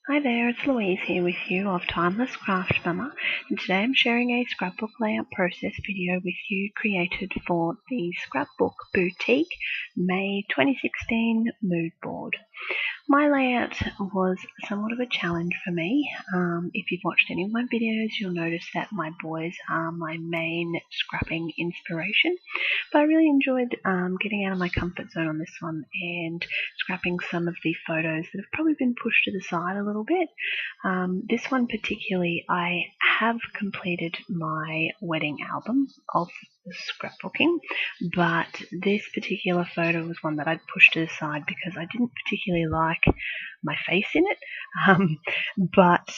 Hi there, it's Louise here with you of Timeless Craft Mama, and today I'm sharing a scrapbook layout process video with you created for the Scrapbook Boutique May 2016 mood board. My layout was somewhat of a challenge for me. If you've watched any of my videos, you'll notice that my boys are my main scrapping inspiration. But I really enjoyed getting out of my comfort zone on this one and scrapping some of the photos that have probably been pushed to the side a little bit. This one particularly, I have completed my wedding album of scrapbooking, but this particular photo was one that I'd pushed to the side because I didn't particularly like my face in it. But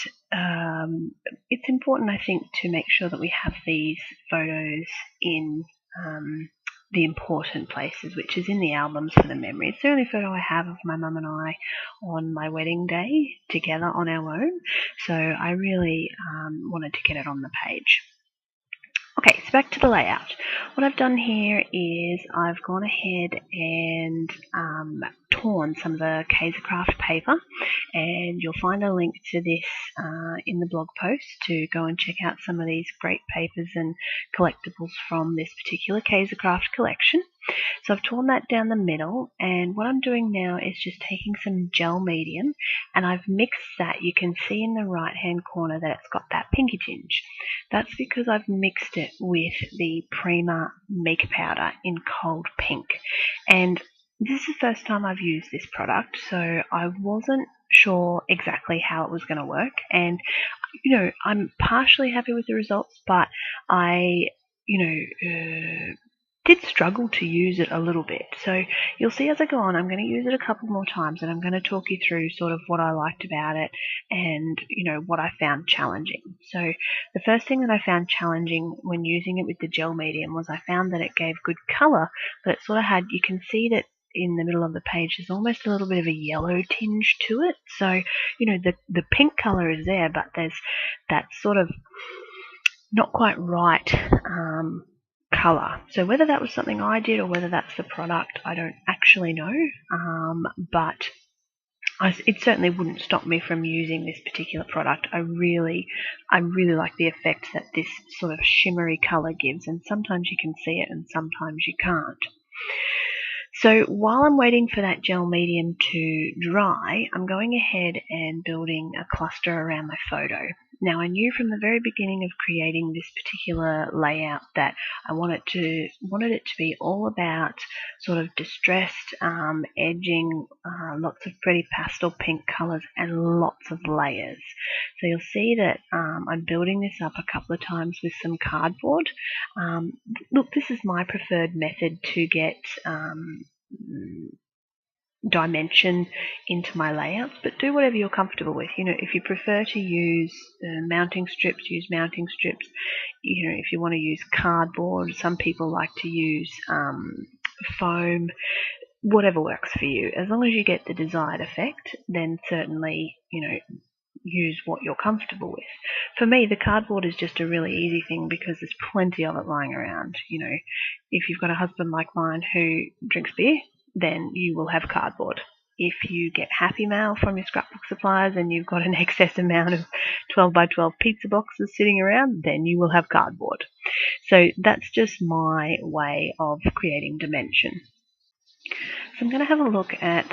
it's important, I think, to make sure that we have these photos in the important places, which is in the albums for the memory. It's the only photo I have of my mum and I on my wedding day together on our own, so I really wanted to get it on the page. Okay, so back to the layout. What I've done here is I've gone ahead and torn some of the Kaisercraft paper, and you'll find a link to this in the blog post to go and check out some of these great papers and collectibles from this particular Kaisercraft collection. So I've torn that down the middle, and what I'm doing now is just taking some gel medium, and I've mixed that. You can see in the right hand corner that it's got that pinky tinge. That's because I've mixed it with the Prima Mica powder in cold pink. And this is the first time I've used this product, so I wasn't sure exactly how it was going to work. And, I'm partially happy with the results, but I, did struggle to use it a little bit. So you'll see as I go on, I'm going to use it a couple more times, and I'm going to talk you through sort of what I liked about it and, what I found challenging. So the first thing that I found challenging when using it with the gel medium was I found that it gave good color, but it sort of had, you can see that in the middle of the page there's almost a little bit of a yellow tinge to it. So, the pink color is there, but there's that sort of not quite right color. So whether that was something I did or whether that's the product, I don't actually know, but it certainly wouldn't stop me from using this particular product. I really like the effect that this sort of shimmery color gives, and sometimes you can see it and sometimes you can't. So while I'm waiting for that gel medium to dry, I'm going ahead and building a cluster around my photo. Now, I knew from the very beginning of creating this particular layout that I wanted it to be all about sort of distressed edging, lots of pretty pastel pink colors, and lots of layers. So you'll see that I'm building this up a couple of times with some cardboard. Look, this is my preferred method to get dimension into my layouts, but do whatever you're comfortable with. If you prefer to use mounting strips, use mounting strips. If you want to use cardboard, some people like to use foam. Whatever works for you, as long as you get the desired effect, then certainly use what you're comfortable with. For me, the cardboard is just a really easy thing because there's plenty of it lying around. If you've got a husband like mine who drinks beer, then you will have cardboard. If you get Happy Mail from your scrapbook suppliers and you've got an excess amount of 12 by 12 pizza boxes sitting around, then you will have cardboard. So that's just my way of creating dimension. So I'm going to have a look at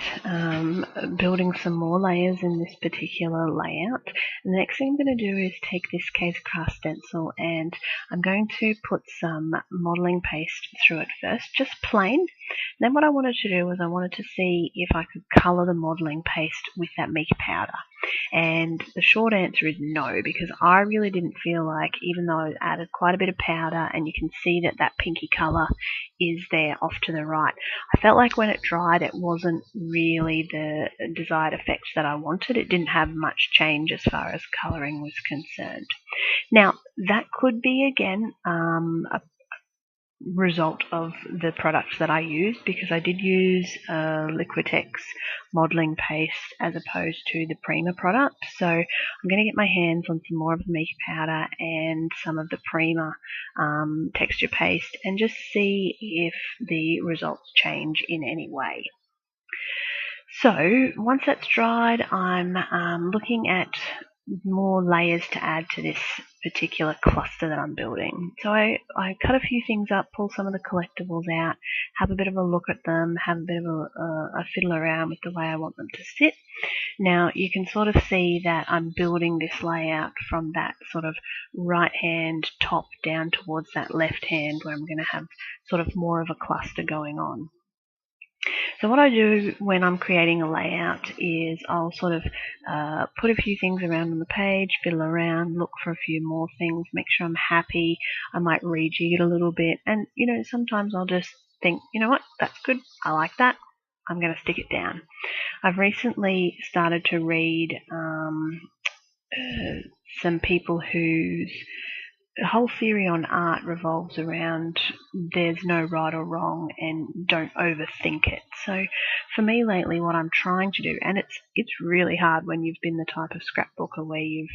building some more layers in this particular layout. And the next thing I'm going to do is take this Kaisercraft stencil, and I'm going to put some modelling paste through it first, just plain. Then what I wanted to do was I wanted to see if I could colour the modelling paste with that Mica powder. And the short answer is no, because I really didn't feel like, even though I added quite a bit of powder and you can see that that pinky colour is there off to the right, I felt like when it dried it wasn't really the desired effects that I wanted. It didn't have much change as far as colouring was concerned. Now, that could be, again, a result of the products that I used, because I did use Liquitex modelling paste as opposed to the Prima product. So I'm going to get my hands on some more of the Mica powder and some of the Prima texture paste and just see if the results change in any way. So once that's dried, I'm looking at more layers to add to this particular cluster that I'm building. So I cut a few things up, pull some of the collectibles out, have a bit of a look at them, have a bit of a fiddle around with the way I want them to sit. Now you can sort of see that I'm building this layout from that sort of right hand top down towards that left hand, where I'm going to have sort of more of a cluster going on. So what I do when I'm creating a layout is I'll sort of put a few things around on the page, fiddle around, look for a few more things, make sure I'm happy. I might rejig it a little bit, and sometimes I'll just think, you know what, that's good, I like that, I'm going to stick it down. I've recently started to read some people whose whole theory on art revolves around there's no right or wrong and don't overthink it. So for me lately, what I'm trying to do, and it's really hard when you've been the type of scrapbooker where you've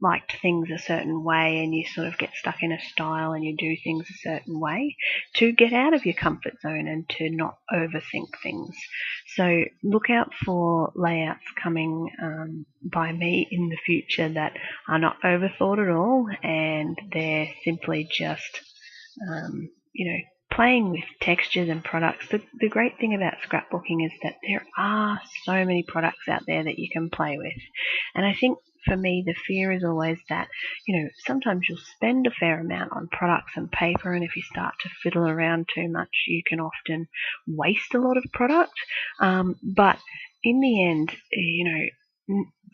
liked things a certain way and you sort of get stuck in a style and you do things a certain way, to get out of your comfort zone and to not overthink things. So look out for layouts coming by me in the future that are not overthought at all, and they're simply just playing with textures and products. The great thing about scrapbooking is that there are so many products out there that you can play with, and I think for me the fear is always that sometimes you'll spend a fair amount on products and paper, and if you start to fiddle around too much you can often waste a lot of product, but in the end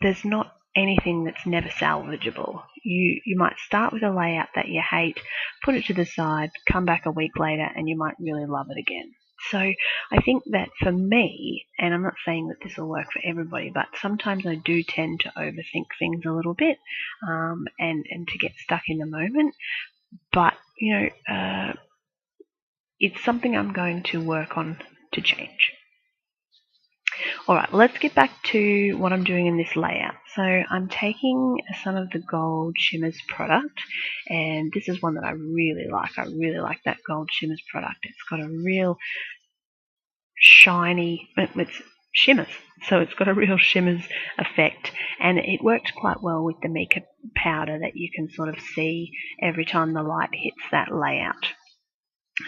there's not anything that's never salvageable. You might start with a layout that you hate, put it to the side, come back a week later, and you might really love it again. So I think that for me, and I'm not saying that this will work for everybody, but sometimes I do tend to overthink things a little bit, and to get stuck in the moment. But it's something I'm going to work on to change. Alright, let's get back to what I'm doing in this layout. So I'm taking some of the Gold Shimmers product, and this is one that I really like. I really like that Gold Shimmers product. It's got a real shiny, it's shimmers, so it's got a real shimmers effect, and it worked quite well with the Mica powder that you can sort of see every time the light hits that layout.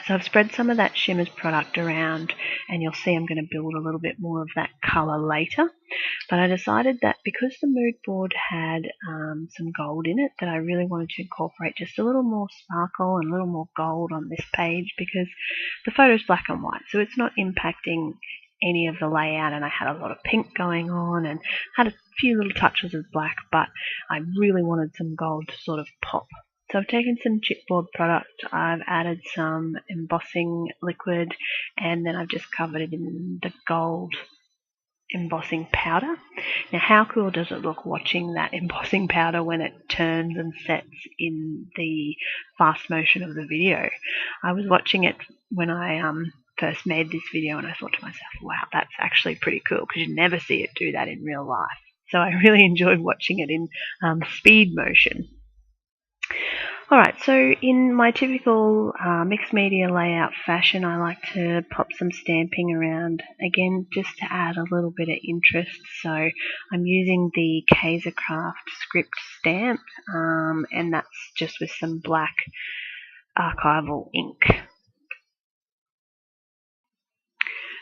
So I've spread some of that Shimmers product around, and you'll see I'm going to build a little bit more of that colour later. But I decided that because the mood board had some gold in it, that I really wanted to incorporate just a little more sparkle and a little more gold on this page, because the photo's black and white, so it's not impacting any of the layout, and I had a lot of pink going on and had a few little touches of black, but I really wanted some gold to sort of pop. So I've taken some chipboard product, I've added some embossing liquid, and then I've just covered it in the gold embossing powder. Now how cool does it look watching that embossing powder when it turns and sets in the fast motion of the video? I was watching it when I first made this video, and I thought to myself, wow, that's actually pretty cool, because you never see it do that in real life. So I really enjoyed watching it in speed motion. Alright, so in my typical mixed media layout fashion, I like to pop some stamping around, again, just to add a little bit of interest. So I'm using the Kaisercraft script stamp, and that's just with some black archival ink.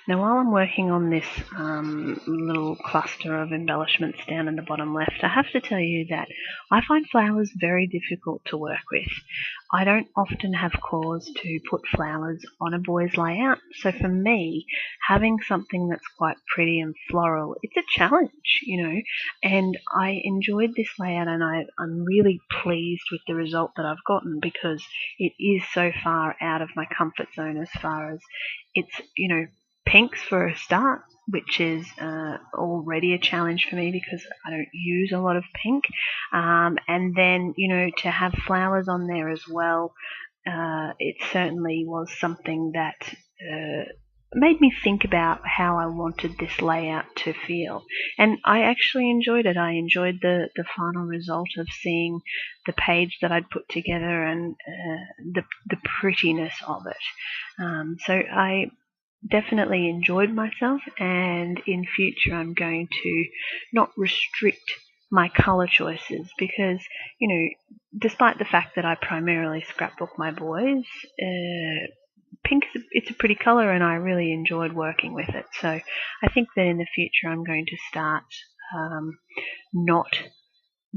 Now while I'm working on this little cluster of embellishments down in the bottom left, I have to tell you that I find flowers very difficult to work with. I don't often have cause to put flowers on a boy's layout, so for me, having something that's quite pretty and floral, it's a challenge, and I enjoyed this layout, and I'm really pleased with the result that I've gotten, because it is so far out of my comfort zone as far as it's, pinks for a start, which is already a challenge for me because I don't use a lot of pink. And then, to have flowers on there as well, it certainly was something that made me think about how I wanted this layout to feel. And I actually enjoyed it. I enjoyed the final result of seeing the page that I'd put together and the prettiness of it. So definitely enjoyed myself, and in future I'm going to not restrict my colour choices because, despite the fact that I primarily scrapbook my boys, pink it's a pretty colour and I really enjoyed working with it. So I think that in the future I'm going to start not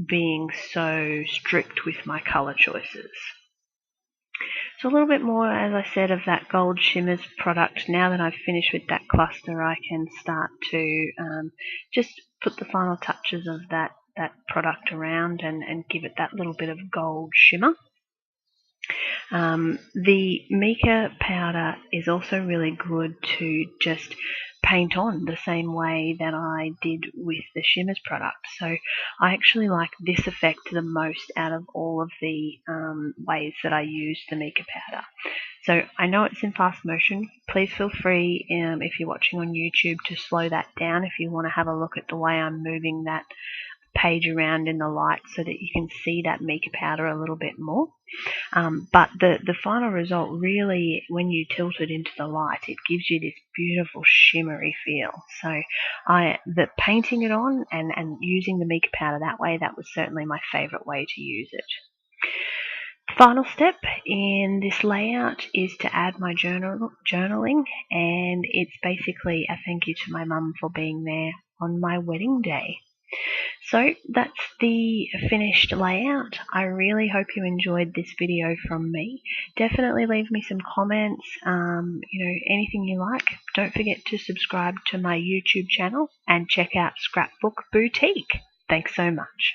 being so strict with my colour choices. So a little bit more, as I said, of that gold shimmers product. Now that I've finished with that cluster, I can start to just put the final touches of that product around and give it that little bit of gold shimmer. The mica powder is also really good to just paint on the same way that I did with the shimmers product. So I actually like this effect the most out of all of the ways that I use the mica powder. So I know it's in fast motion. Please feel free, if you're watching on YouTube, to slow that down if you want to have a look at the way I'm moving that page around in the light so that you can see that mica powder a little bit more. But the final result really, when you tilt it into the light, it gives you this beautiful shimmery feel. So painting it on and using the mica powder that way, that was certainly my favourite way to use it. Final step in this layout is to add my journaling, and it's basically a thank you to my mum for being there on my wedding day. So that's the finished layout. I really hope you enjoyed this video from me. Definitely leave me some comments, anything you like. Don't forget to subscribe to my YouTube channel and check out Scrapbook Boutique. Thanks so much.